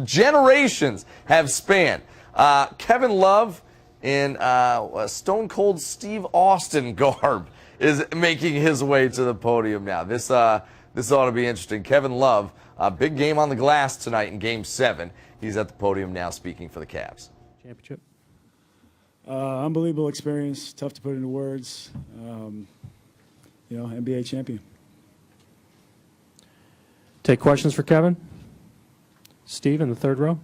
generations have spanned. Kevin Love in Stone Cold Steve Austin garb is making his way to the podium now. This ought to be interesting. Kevin Love, big game on the glass tonight in Game 7. He's at the podium now speaking for the Cavs. Championship. Unbelievable experience. Tough to put into words. NBA champion. Take questions for Kevin. Steve in the third row.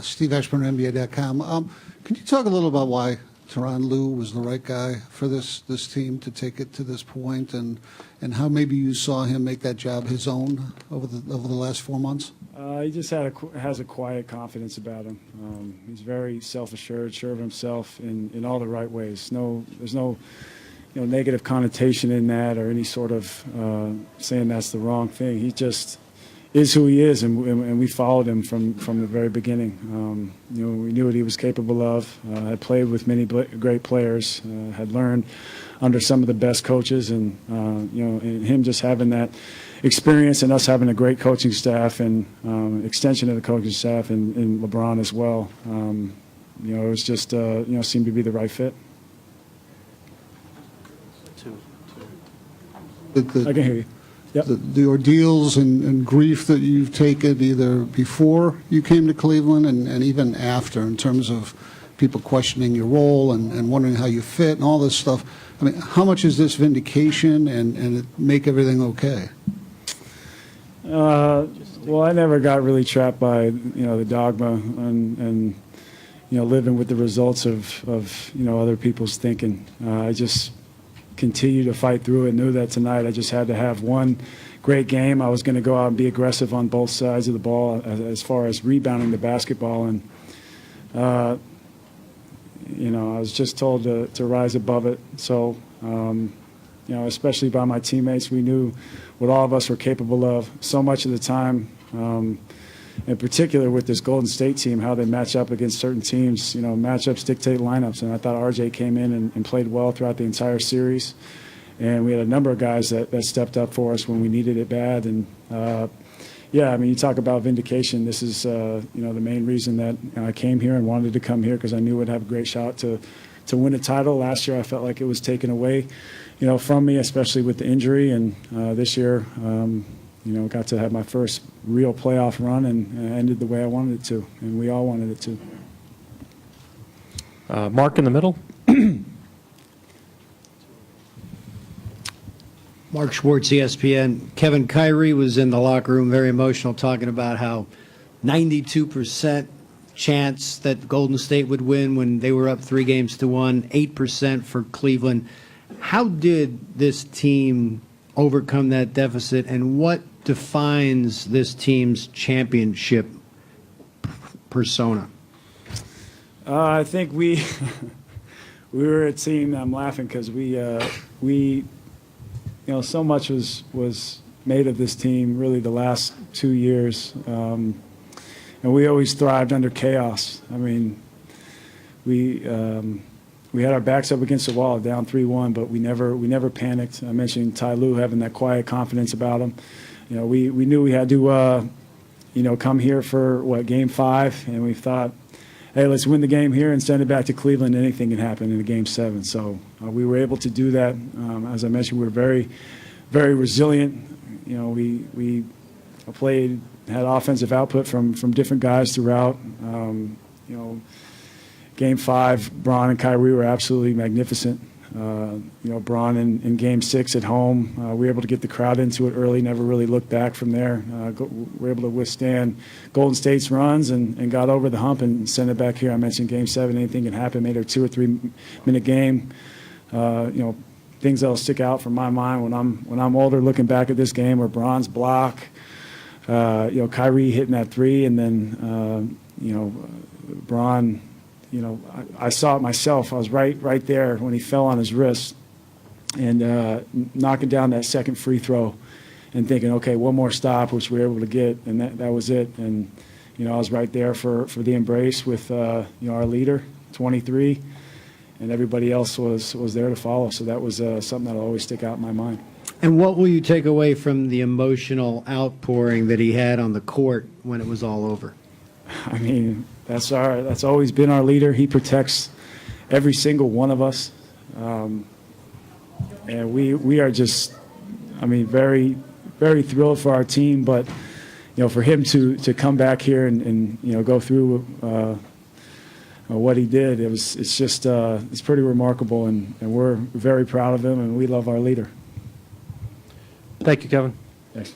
Steve Ashburn, NBA.com. Can you talk a little about why Tyronn Lue was the right guy for this team to take it to this point, and how maybe you saw him make that job his own over the last 4 months? He just has a quiet confidence about him. He's very self-assured, sure of himself in all the right ways. There's no negative connotation in that or any sort of saying that's the wrong thing. He just is who he is, and we followed him from the very beginning. We knew what he was capable of. Had played with many great players, had learned under some of the best coaches, and and him just having that experience, and us having a great coaching staff and extension of the coaching staff, and LeBron as well. It was just seemed to be the right fit. I can hear you. Yep. The ordeals and grief that you've taken either before you came to Cleveland and even after, in terms of people questioning your role and wondering how you fit and all this stuff. I mean, how much is this vindication and it make everything okay? Well, I never got really trapped by the dogma and living with the results of other people's thinking. I just continue to fight through it. Knew that tonight I just had to have one great game. I was going to go out and be aggressive on both sides of the ball as far as rebounding the basketball, and I was just told to rise above it. So especially by my teammates, we knew what all of us were capable of. So much of the time, in particular with this Golden State team, how they match up against certain teams. Matchups dictate lineups, and I thought RJ came in and played well throughout the entire series. And we had a number of guys that stepped up for us when we needed it bad. And, you talk about vindication. This is, the main reason that I came here and wanted to come here, because I knew I'd have a great shot to win a title. Last year I felt like it was taken away, from me, especially with the injury. And this year, got to have my first real playoff run, and ended the way I wanted it to, and we all wanted it to. Mark in the middle. Mark Schwartz, ESPN. Kevin, Kyrie was in the locker room very emotional, talking about how 92% chance that Golden State would win when they were up 3-1, 8% for Cleveland. How did this team overcome that deficit, and what defines this team's championship persona? I think we were a team. I'm laughing because we so much was made of this team really the last 2 years, and we always thrived under chaos. I mean, we had our backs up against the wall, down 3-1, but we never panicked. I mentioned Ty Lue having that quiet confidence about him. We knew we had to come here for Game 5, and we thought, hey, let's win the game here and send it back to Cleveland. Anything can happen in a Game 7. So we were able to do that. As I mentioned, we were very, very resilient. We had offensive output from different guys throughout. Game 5, Bron and Kyrie were absolutely magnificent. Bron in Game 6 at home, we were able to get the crowd into it early, never really looked back from there. We were able to withstand Golden State's runs and got over the hump and sent it back here. I mentioned Game 7, anything can happen, made it a 2 or 3 minute game. Things that'll stick out from my mind when I'm older, looking back at this game, were Bron's block, Kyrie hitting that 3, and then Bron. I saw it myself. I was right there when he fell on his wrist, and knocking down that second free throw, and thinking, okay, one more stop, which we were able to get, and that was it. And I was right there for the embrace with our leader, 23, and everybody else was there to follow. So that was something that'll always stick out in my mind. And what will you take away from the emotional outpouring that he had on the court when it was all over? I mean, that's always been our leader. He protects every single one of us. And we are just, I mean, very, very thrilled for our team. But, you know, for him to come back here and you know, go through what he did, it's pretty remarkable. And we're very proud of him, and we love our leader. Thank you, Kevin. Thanks.